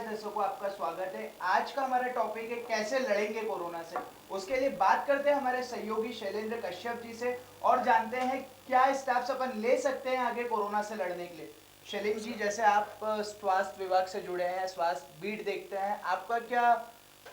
दर्शकों को आपका स्वागत है। आज का हमारा टॉपिक है कैसे लड़ेंगे कोरोना से। उसके लिए बात करते हैं हमारे सहयोगी शैलेंद्र कश्यप जी से और जानते हैं क्या स्टेप्स अपन ले सकते हैं आगे कोरोना से लड़ने के लिए। शैलेंद्र जी, जैसे आप स्वास्थ्य विभाग से जुड़े हैं, स्वास्थ्य बीट देखते हैं, आपका क्या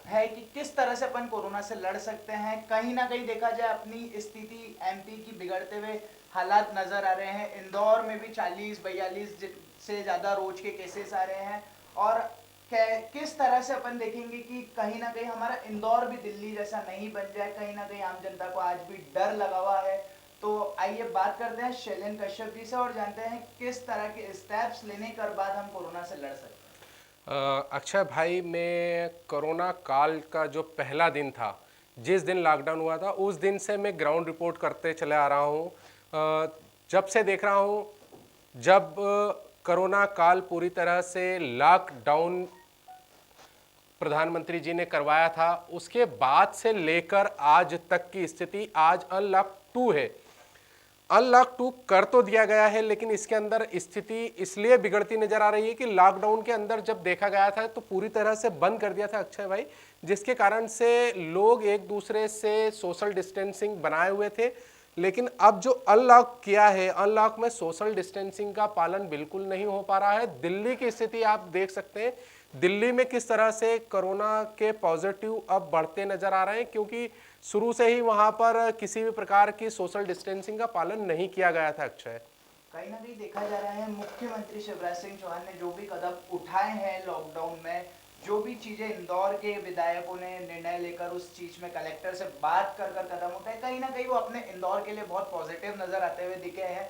है कि किस तरह से अपन कोरोना से लड़ सकते हैं? कहीं ना कहीं देखा जाए अपनी स्थिति एमपी की बिगड़ते हुए हालात नजर आ रहे हैं। इंदौर में भी 40-42 से ज्यादा रोज के केसेस आ रहे हैं और किस तरह से अपन देखेंगे कि कहीं ना कहीं हमारा इंदौर भी दिल्ली जैसा नहीं बन जाए। कहीं ना कहीं आम जनता को आज भी डर लगा हुआ है। तो आइए बात करते हैं शैलेंद्र कश्यप जी से और जानते हैं किस तरह के स्टेप्स लेने के बाद हम कोरोना से लड़ सकते हैं। अक्षय भाई, मैं कोरोना काल का जो पहला दिन था, जिस दिन लॉकडाउन हुआ था, उस दिन से मैं ग्राउंड रिपोर्ट करते चले आ रहा हूँ। जब से देख रहा हूँ, जब कोरोना काल पूरी तरह से लॉकडाउन प्रधानमंत्री जी ने करवाया था, उसके बाद से लेकर आज तक की स्थिति, आज अनलॉक 2 है। अनलॉक 2 कर तो दिया गया है, लेकिन इसके अंदर स्थिति इसलिए बिगड़ती नजर आ रही है कि लॉकडाउन के अंदर जब देखा गया था तो पूरी तरह से बंद कर दिया था अक्षय भाई, जिसके कारण से लोग एक दूसरे से सोशल डिस्टेंसिंग बनाए हुए थे। लेकिन अब जो अनलॉक किया है, अनलॉक में सोशल डिस्टेंसिंग का पालन बिल्कुल नहीं हो पा रहा है। दिल्ली की स्थिति आप देख सकते हैं, दिल्ली में किस तरह से कोरोना के पॉजिटिव अब बढ़ते नजर आ रहे हैं, क्योंकि शुरू से ही वहां पर किसी भी प्रकार की सोशल डिस्टेंसिंग का पालन नहीं किया गया था अक्षय। कहीं ना कहीं देखा जा रहा है मुख्यमंत्री शिवराज सिंह चौहान ने जो भी कदम उठाए हैं लॉकडाउन में, जो भी चीजें इंदौर के विधायकों ने निर्णय लेकर उस चीज में कलेक्टर से बात कर कर कदम उठाए, कहीं ना कहीं वो अपने इंदौर के लिए बहुत पॉजिटिव नजर आते हुए दिखे हैं।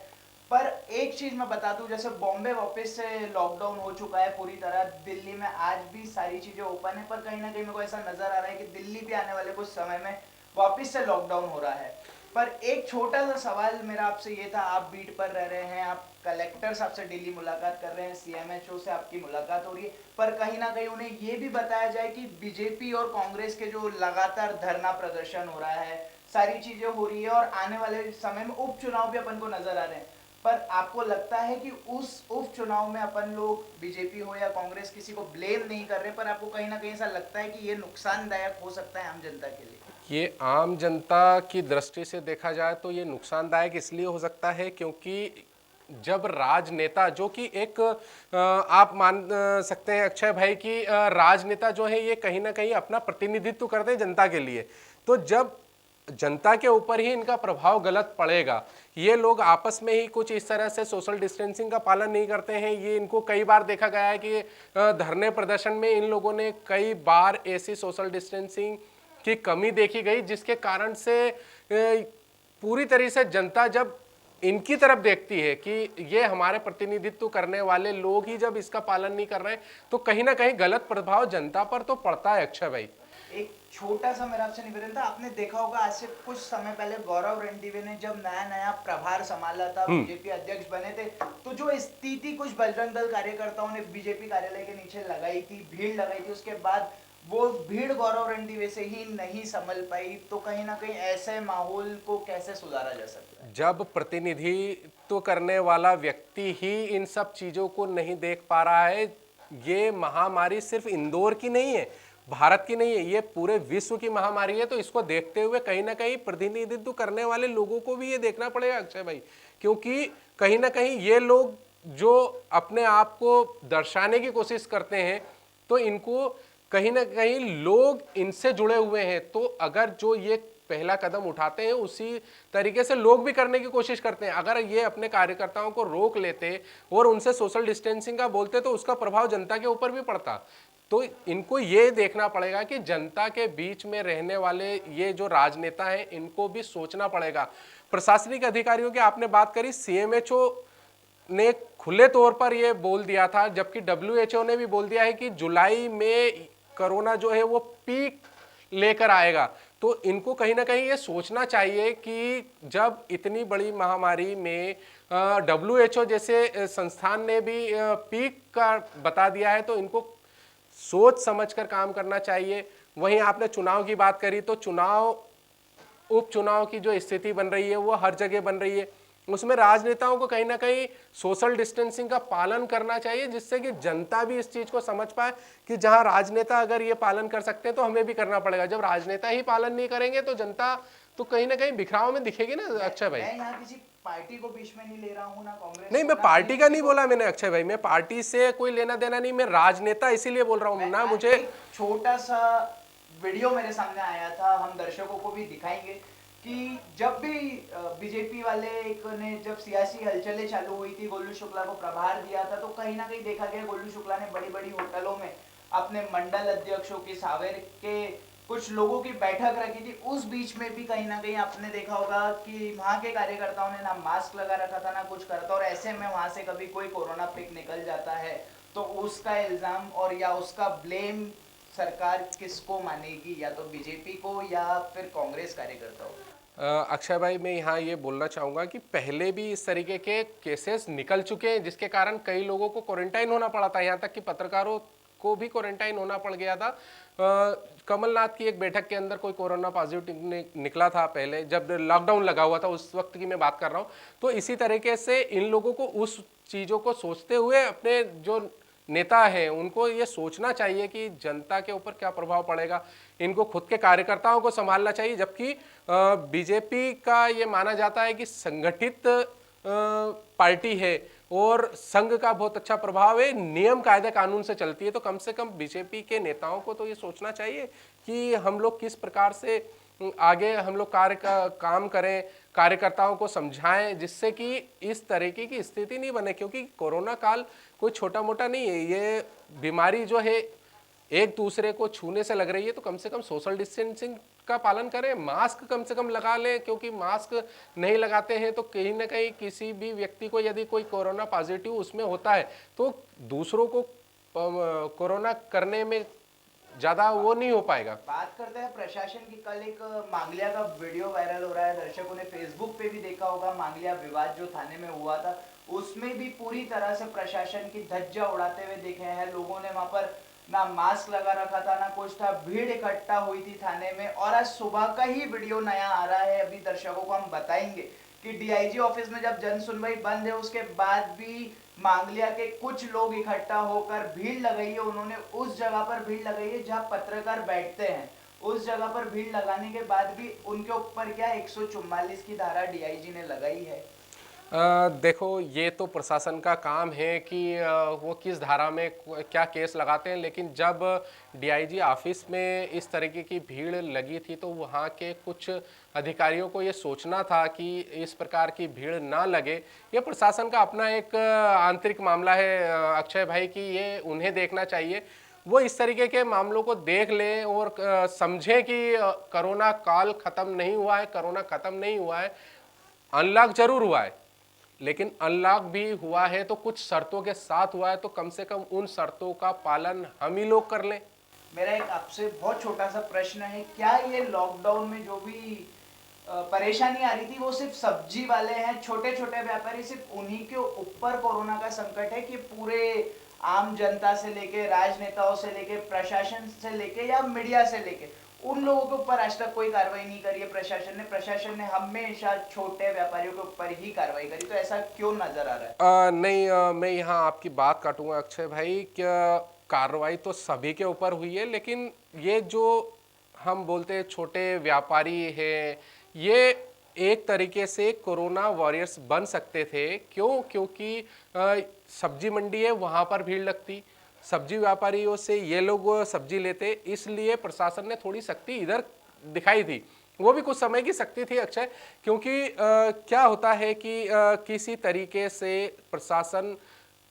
पर एक चीज मैं बता दूं, जैसे बॉम्बे वापस से लॉकडाउन हो चुका है पूरी तरह, दिल्ली में आज भी सारी चीजें ओपन है, पर कहीं ना कहीं मेरे को ऐसा नजर आ रहा है कि दिल्ली भी आने वाले कुछ समय में वापस से लॉकडाउन हो रहा है। पर एक छोटा सा सवाल मेरा आपसे ये था, आप बीट पर रह रहे हैं, आप कलेक्टर साहब से डेली मुलाकात कर रहे हैं, सीएमएचओ से आपकी मुलाकात हो रही है, पर कहीं ना कहीं उन्हें ये भी बताया जाए कि बीजेपी और कांग्रेस के जो लगातार धरना प्रदर्शन हो रहा है, सारी चीजें हो रही है और आने वाले समय में उपचुनाव भी अपन को नजर आ रहे हैं, पर आपको लगता है कि उस उपचुनाव में अपन लोग बीजेपी हो या कांग्रेस किसी को ब्लेम नहीं कर रहे, पर आपको कहीं ना कहीं ऐसा लगता है कि ये नुकसानदायक हो सकता है आम जनता के लिए? ये आम जनता की दृष्टि से देखा जाए तो ये नुकसानदायक इसलिए हो सकता है क्योंकि जब राजनेता, जो कि एक आप मान सकते हैं अक्षय भाई कि राजनेता जो है ये कहीं ना कहीं अपना प्रतिनिधित्व करते हैं जनता के लिए, तो जब जनता के ऊपर ही इनका प्रभाव गलत पड़ेगा, ये लोग आपस में ही कुछ इस तरह से सोशल डिस्टेंसिंग का पालन नहीं करते हैं। ये इनको कई बार देखा गया है कि धरने प्रदर्शन में इन लोगों ने कई बार ऐसी सोशल डिस्टेंसिंग की कमी देखी गई, जिसके कारण से पूरी तरह से जनता जब इनकी तरफ देखती है कि ये हमारे प्रतिनिधित्व करने वाले लोग ही जब इसका पालन नहीं कर रहे हैं, तो कहीं ना कहीं गलत प्रभाव जनता पर तो पड़ता है अक्षय भाई। एक छोटा सा मेरा आपसे निवेदन था, आपने देखा होगा आज से कुछ समय पहले गौरव रणदीवे ने जब नया नया प्रभार संभाला था, बीजेपी अध्यक्ष बने थे, तो जो स्थिति कुछ बजरंग दल कार्यकर्ताओं ने बीजेपी कार्यालय के नीचे लगाई थी, भीड़ लगाई थी, उसके बाद वो भीड़ गौरव रणदीवे से ही नहीं संभल पाई। तो कहीं ना कहीं ऐसे माहौल को कैसे सुधारा जा सकता है? जब प्रतिनिधित्व करने वाला व्यक्ति ही इन सब चीजों को नहीं देख पा रहा है, ये महामारी सिर्फ इंदौर की नहीं है, भारत की नहीं है, ये पूरे विश्व की महामारी है। तो इसको देखते हुए कहीं ना कहीं प्रतिनिधित्व करने वाले लोगों को भी ये देखना पड़ेगा अक्षय भाई, क्योंकि कहीं ना कहीं ये लोग जो अपने आप को दर्शाने की कोशिश करते हैं, तो इनको कहीं ना कहीं लोग इनसे जुड़े हुए हैं। तो अगर जो ये पहला कदम उठाते हैं, उसी तरीके से लोग भी करने की कोशिश करते हैं। अगर ये अपने कार्यकर्ताओं को रोक लेते और उनसे सोशल डिस्टेंसिंग का बोलते, तो उसका प्रभाव जनता के ऊपर भी पड़ता। तो इनको ये देखना पड़ेगा कि जनता के बीच में रहने वाले ये जो राजनेता हैं, इनको भी सोचना पड़ेगा। प्रशासनिक अधिकारियों की आपने बात करी, सीएमएचओ ने खुले तौर पर यह बोल दिया था, जबकि डब्ल्यूएचओ ने भी बोल दिया है कि जुलाई में कोरोना जो है वो पीक लेकर आएगा। तो इनको कहीं ना कहीं ये सोचना चाहिए कि जब इतनी बड़ी महामारी में डब्ल्यूएचओ जैसे संस्थान ने भी पीक का बता दिया है, तो इनको सोच समझकर काम करना चाहिए। वहीं आपने चुनाव की बात करी, तो चुनाव, उपचुनाव की जो स्थिति बन रही है वो हर जगह बन रही है। उसमें राजनेताओं को कहीं ना कहीं सोशल डिस्टेंसिंग का पालन करना चाहिए, जिससे कि जनता भी इस चीज को समझ पाए कि जहां राजनेता अगर ये पालन कर सकते हैं तो हमें भी करना पड़ेगा। जब राजनेता ही पालन नहीं करेंगे तो जनता तो कहीं ना कहीं बिखराव में दिखेगी ना अक्षय भाई। मैं यहाँ किसी पार्टी को बीच में नहीं ले रहा हूँ, ना कांग्रेस नहीं, को, मैं ना पार्टी का BJP नहीं को। बोला मैंने अक्षय भाई, मैं पार्टी से कोई लेना देना नहीं, मैं राजनेता इसीलिए बोल रहा हूँ मैं ना। आज मुझे एक छोटा सा वीडियो मेरे सामने आया था, हम दर्शकों को भी दिखाएंगे कि जब भी बीजेपी वाले एक ने जब सियासी हलचलें चालू हुई थी, गोलू शुक्ला को प्रभार दिया था, तो कहीं ना कहीं देखा गया गोलू शुक्ला ने बड़ी बड़ी होटलों में अपने मंडल अध्यक्षों की, सावेर के कुछ लोगों की बैठक रखी थी। उस बीच में भी कहीं ना कहीं आपने देखा होगा कि वहां के कार्यकर्ताओं ने ना मास्क लगा रखा था, ना कुछ करा था, और ऐसे में वहां से कभी कोई कोरोना पिक निकल जाता है तो उसका इल्जाम और या उसका ब्लेम सरकार किसको मानेगी, या तो बीजेपी को या फिर कांग्रेस कार्यकर्ताओं को? अक्षय भाई, मैं यहाँ ये बोलना चाहूँगा कि पहले भी इस तरीके के केसेस निकल चुके हैं, जिसके कारण कई लोगों को क्वारंटाइन होना पड़ा था, यहाँ तक कि पत्रकारों को भी क्वारंटाइन होना पड़ गया था। कमलनाथ की एक बैठक के अंदर कोई कोरोना पॉजिटिव निकला था, पहले जब लॉकडाउन लगा हुआ था उस वक्त की मैं बात कर रहा हूँ। तो इसी तरीके से इन लोगों को उस चीज़ों को सोचते हुए अपने जो नेता हैं उनको ये सोचना चाहिए कि जनता के ऊपर क्या प्रभाव पड़ेगा, इनको खुद के कार्यकर्ताओं को संभालना चाहिए। जबकि बीजेपी का ये माना जाता है कि संगठित पार्टी है और संघ का बहुत अच्छा प्रभाव है, नियम कायदे कानून से चलती है, तो कम से कम बीजेपी के नेताओं को तो ये सोचना चाहिए कि हम लोग किस प्रकार से आगे हम लोग काम करें, कार्यकर्ताओं को समझाएं, जिससे कि इस तरीके की स्थिति नहीं बने। क्योंकि कोरोना काल कोई छोटा मोटा नहीं है, ये बीमारी जो है एक दूसरे को छूने से लग रही है, तो कम से कम सोशल डिस्टेंसिंग का पालन करें, मास्क कम से कम लगा लें। क्योंकि मास्क नहीं लगाते हैं तो कहीं ना कहीं किसी भी व्यक्ति को यदि कोई कोरोना पॉजिटिव उसमें होता है तो दूसरों को कोरोना करने में ज़्यादा वो नहीं हो पाएगा। बात करते हैं प्रशासन की। कल एक मांगलिया का वीडियो वायरल हो रहा है, दर्शकों ने फेसबुक पे भी देखा होगा। मांगलिया विवाद जो थाने में हुआ था उसमें भी पूरी तरह से प्रशासन की धज्जा उड़ाते हुए देखे हैं। लोगों ने वहां पर ना मास्क लगा रखा था, ना कुछ था, भीड़ इकट्ठा हुई थी थाने में। और आज सुबह का ही वीडियो नया आ रहा है, अभी दर्शकों को हम बताएंगे कि डीआईजी ऑफिस में जब जन सुनवाई बंद है उसके बाद भी मांगलिया के कुछ लोग इकट्ठा होकर भीड़ लगाई है। उन्होंने उस जगह पर भीड़ लगाई है जहां पत्रकार बैठते हैं, उस जगह पर भीड़ लगाने के बाद भी उनके ऊपर क्या 144 की धारा डीआईजी ने लगाई है। देखो, ये तो प्रशासन का काम है कि वो किस धारा में क्या केस लगाते हैं। लेकिन जब डीआईजी ऑफिस में इस तरीके की भीड़ लगी थी तो वहाँ के कुछ अधिकारियों को ये सोचना था कि इस प्रकार की भीड़ ना लगे। ये प्रशासन का अपना एक आंतरिक मामला है अक्षय भाई, कि ये उन्हें देखना चाहिए। वो इस तरीके के मामलों को देख लें और समझें कि कोरोना काल खत्म नहीं हुआ है, कोरोना खत्म नहीं हुआ है, अनलॉक जरूर हुआ है, लेकिन अनलॉक भी हुआ है तो कुछ शर्तों के साथ हुआ है, तो कम से कम उन शर्तों का पालन हम ही लोग कर लें। मेरा एक आपसे बहुत छोटा सा प्रश्न है, क्या ये लॉकडाउन में जो भी परेशानी आ रही थी वो सिर्फ सब्जी वाले हैं, छोटे छोटे व्यापारी, सिर्फ उन्हीं के ऊपर कोरोना का संकट है कि पूरे आम जनता से लेके, राजनेताओं से लेके, प्रशासन से लेके या मीडिया से लेके उन लोगों के ऊपर आज तक कोई कार्रवाई नहीं करी है प्रशासन ने? प्रशासन ने हमेशा छोटे व्यापारियों के ऊपर ही कार्रवाई करी, तो ऐसा क्यों नजर आ रहा है? नहीं, मैं यहाँ आपकी बात काटूंगा अक्षय भाई। क्या कार्रवाई तो सभी के ऊपर हुई है, लेकिन ये जो हम बोलते हैं छोटे व्यापारी हैं, ये एक तरीके से कोरोना वॉरियर्स बन सकते थे। क्यों? क्योंकि सब्जी मंडी है, वहाँ पर भीड़ लगती, सब्जी व्यापारियों से ये लोग सब्जी लेते, इसलिए प्रशासन ने थोड़ी सख्ती इधर दिखाई थी। वो भी कुछ समय की सख्ती थी अक्षय, क्योंकि क्या होता है कि किसी तरीके से प्रशासन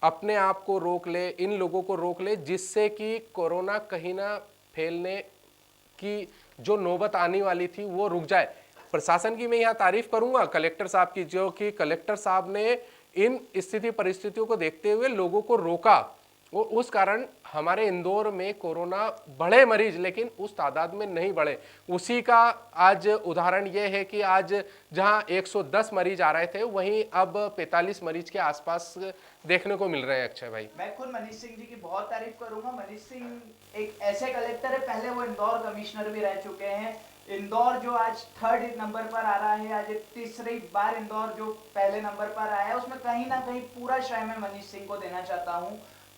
अपने आप को रोक ले, इन लोगों को रोक ले, जिससे कि कोरोना कहीं ना फैलने की जो नौबत आने वाली थी वो रुक जाए। प्रशासन की मैं यहाँ तारीफ करूंगा, कलेक्टर साहब की, जो कि कलेक्टर साहब ने इन स्थिति परिस्थितियों को देखते हुए लोगों को रोका और उस कारण हमारे इंदौर में कोरोना बढ़े मरीज, लेकिन उस तादाद में नहीं बढ़े। उसी का आज उदाहरण ये है कि आज जहां 110 मरीज आ रहे थे वहीं अब 45 मरीज के आसपास देखने को मिल रहे हैं अक्षय भाई। मैं खुद मनीष सिंह जी की बहुत तारीफ करूंगा। मनीष सिंह एक ऐसे कलेक्टर है, पहले वो इंदौर कमिश्नर भी रह चुके हैं, इंदौर जो आज थर्ड नंबर पर आ रहा है, आज तीसरी बार इंदौर जो पहले नंबर पर आया है, उसमें कहीं ना कहीं पूरा श्रेय मैं मनीष सिंह को देना चाहता हूं।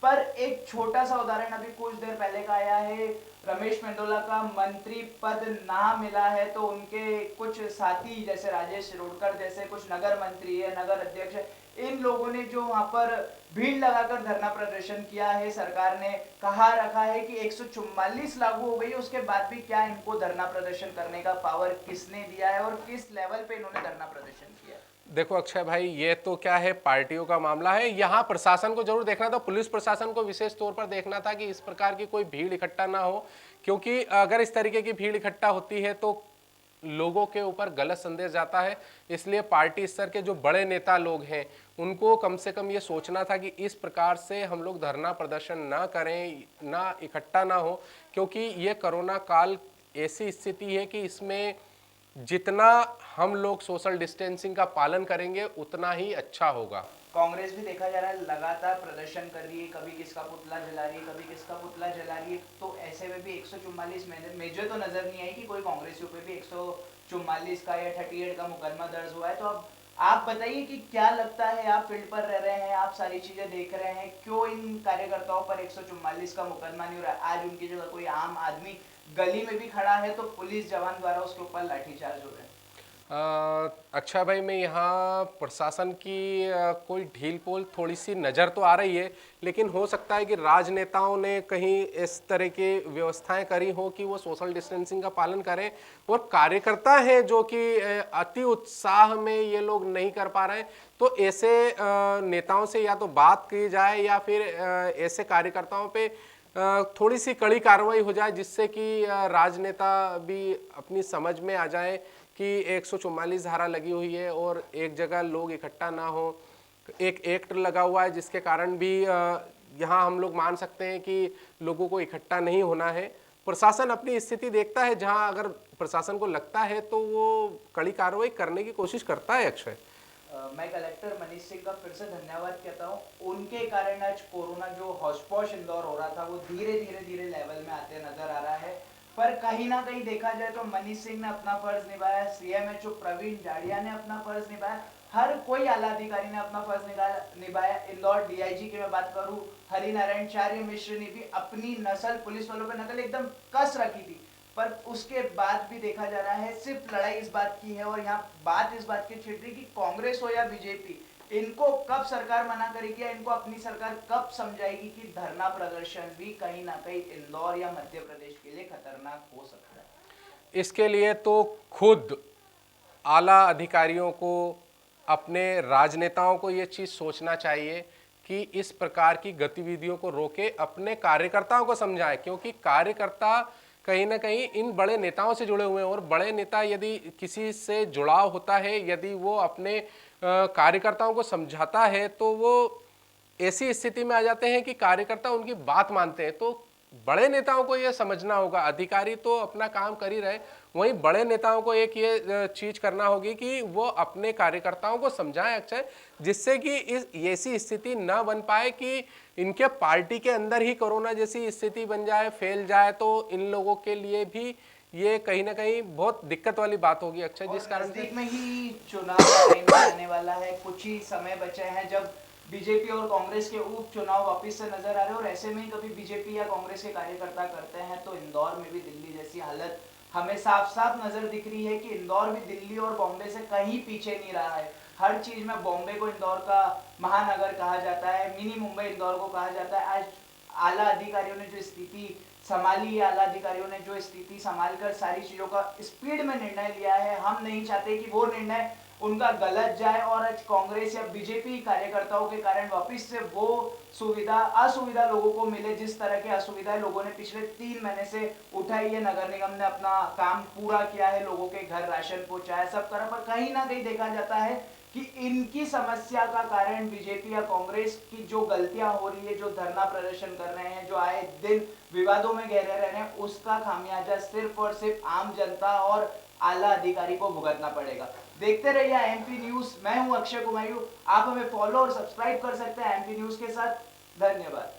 पर एक छोटा सा उदाहरण अभी कुछ देर पहले का आया है, रमेश मेंडोला का मंत्री पद ना मिला है तो उनके कुछ साथी जैसे राजेश रोडकर जैसे कुछ नगर मंत्री है, नगर अध्यक्ष है, इन लोगों ने जो वहां पर भीड़ लगाकर धरना प्रदर्शन किया है, सरकार ने कहा रखा है कि 144 लागू हो गई, उसके बाद भी क्या इनको धरना प्रदर्शन करने का पावर किसने दिया है और किस लेवल पे इन्होंने धरना प्रदर्शन किया है? देखो अक्षय भाई, ये तो क्या है, पार्टियों का मामला है। यहाँ प्रशासन को जरूर देखना था, पुलिस प्रशासन को विशेष तौर पर देखना था कि इस प्रकार की कोई भीड़ इकट्ठा ना हो, क्योंकि अगर इस तरीके की भीड़ इकट्ठा होती है तो लोगों के ऊपर गलत संदेश जाता है। इसलिए पार्टी स्तर के जो बड़े नेता लोग हैं उनको कम से कम ये सोचना था कि इस प्रकार से हम लोग धरना प्रदर्शन ना करें, ना इकट्ठा ना हो, क्योंकि ये कोरोना काल ऐसी स्थिति है कि इसमें जितना हम लोग सोशल डिस्टेंसिंग का पालन करेंगे उतना ही अच्छा होगा। कांग्रेस भी देखा जा रहा है लगातार प्रदर्शन कर रही है, कभी किसका पुतला जला रही है, कभी किसका पुतला जला रही है, तो ऐसे में भी 144 मुझे तो नजर नहीं आई कि कोई कांग्रेसियों पे भी 144 का या 38 का मुकदमा दर्ज हुआ है। तो अब आप बताइए कि क्या लगता है, आप फील्ड पर रह रहे हैं, आप सारी चीजें देख रहे हैं, क्यों इन कार्यकर्ताओं पर 144 का मुकदमा नहीं हो रहा? आज उनकी जगह कोई आम आदमी गली में भी खड़ा है तो पुलिस जवान द्वारा उसके ऊपर लाठीचार्ज हो रहा है। अच्छा भाई, मैं यहाँ प्रशासन की कोई ढील पोल थोड़ी सी नज़र तो आ रही है, लेकिन हो सकता है कि राजनेताओं ने कहीं इस तरह की व्यवस्थाएं करी हो कि वो सोशल डिस्टेंसिंग का पालन करें, और कार्यकर्ता हैं जो कि अति उत्साह में ये लोग नहीं कर पा रहे हैं, तो ऐसे नेताओं से या तो बात की जाए या फिर ऐसे कार्यकर्ताओं पे थोड़ी सी कड़ी कार्रवाई हो जाए, जिससे कि राजनेता भी अपनी समझ में आ जाए कि 144 धारा लगी हुई है और एक जगह लोग इकट्ठा ना हो। एक एक्ट लगा हुआ है जिसके कारण भी यहाँ हम लोग मान सकते हैं कि लोगों को इकट्ठा नहीं होना है। प्रशासन अपनी स्थिति देखता है, जहाँ अगर प्रशासन को लगता है तो वो कड़ी कार्रवाई करने की कोशिश करता है। अक्षय, मैं कलेक्टर मनीष सिंह का फिर से धन्यवाद कहता हूँ, उनके कारण आज कोरोना जो हौश-पौश इंदौर हो रहा था वो धीरे लेवल में आते नजर आ रहा है। पर कहीं ना कहीं देखा जाए तो मनीष सिंह ने अपना फर्ज निभाया, सीएमएचओ प्रवीण जाड़िया ने अपना फर्ज निभाया, हर कोई आला अधिकारी ने अपना फर्ज निभाया। इंदौर डीआईजी की मैं बात करूं, हरिनारायण चार्य मिश्र ने भी अपनी नस्ल पुलिस वालों पे नकल एकदम कस रखी थी, पर उसके बाद भी देखा जा रहा है सिर्फ लड़ाई इस बात की है, और यहाँ बात इस बात की छिड़ रही कि कांग्रेस हो या बीजेपी, इनको कब सरकार मना करेगी या इनको अपनी सरकार कब समझाएगी कि धरना प्रदर्शन भी कहीं ना कहीं इंदौर या मध्य प्रदेश के लिए खतरनाक हो सकता है। इसके लिए तो खुद आला अधिकारियों को, अपने राजनेताओं को ये चीज़ सोचना चाहिए कि इस प्रकार की गतिविधियों को रोके, अपने कार्यकर्ताओं को समझाएं, क्योंकि कार्यकर्ता कहीं ना कहीं इन बड़े नेताओं से जुड़े हुए हैं, और बड़े नेता यदि किसी से जुड़ाव होता है, यदि वो अपने कार्यकर्ताओं को समझाता है, तो वो ऐसी स्थिति में आ जाते हैं कि कार्यकर्ता उनकी बात मानते हैं। तो बड़े नेताओं को ये समझना होगा, अधिकारी तो अपना काम कर ही रहे, वहीं बड़े नेताओं को एक ये चीज करना होगी कि वो अपने कार्यकर्ताओं को समझाएं अक्षय, जिससे कि इस ऐसी स्थिति न बन पाए कि इनके पार्टी के अंदर ही कोरोना जैसी स्थिति बन जाए, फैल जाए, तो इन लोगों के लिए भी ये कहीं ना कहीं बहुत दिक्कत वाली बात होगी अक्षय, जिस कारण से में ही चुनाव आने वाला है, कुछ ही समय बचे हैं जब बीजेपी और कांग्रेस के उपचुनाव वापस से नजर आ रहे हैं, और ऐसे में ही कभी बीजेपी या कांग्रेस के कार्यकर्ता करते हैं तो इंदौर में भी दिल्ली जैसी हालत हमें साफ साफ नजर दिख रही है कि इंदौर भी दिल्ली और बॉम्बे से कहीं पीछे नहीं रहा है। हर चीज में बॉम्बे को इंदौर का महानगर कहा जाता है, मिनी मुंबई इंदौर को कहा जाता है। आज आला अधिकारियों ने जो स्थिति संभाली, आला अधिकारियों ने जो स्थिति संभाल कर सारी चीजों का स्पीड में निर्णय लिया है, हम नहीं चाहते कि वो निर्णय उनका गलत जाए और आज कांग्रेस या बीजेपी कार्यकर्ताओं के कारण वापस से वो असुविधा लोगों को मिले, जिस तरह की असुविधाएं लोगों ने पिछले 3 महीने से उठाई है। नगर निगम ने अपना काम पूरा किया है, लोगों के घर राशन पहुंचाया, सब करा, पर कहीं ना कहीं देखा जाता है कि इनकी समस्या का कारण बीजेपी या कांग्रेस की जो गलतियां हो रही है, जो धरना प्रदर्शन कर रहे हैं, जो आए दिन विवादों में गहरे रह रहे हैं, उसका खामियाजा सिर्फ और सिर्फ आम जनता और आला अधिकारी को भुगतना पड़ेगा। देखते रहिए एमपी न्यूज, मैं हूं अक्षय कुमार, आप हमें फॉलो और सब्सक्राइब कर सकते हैं एमपी न्यूज के साथ। धन्यवाद।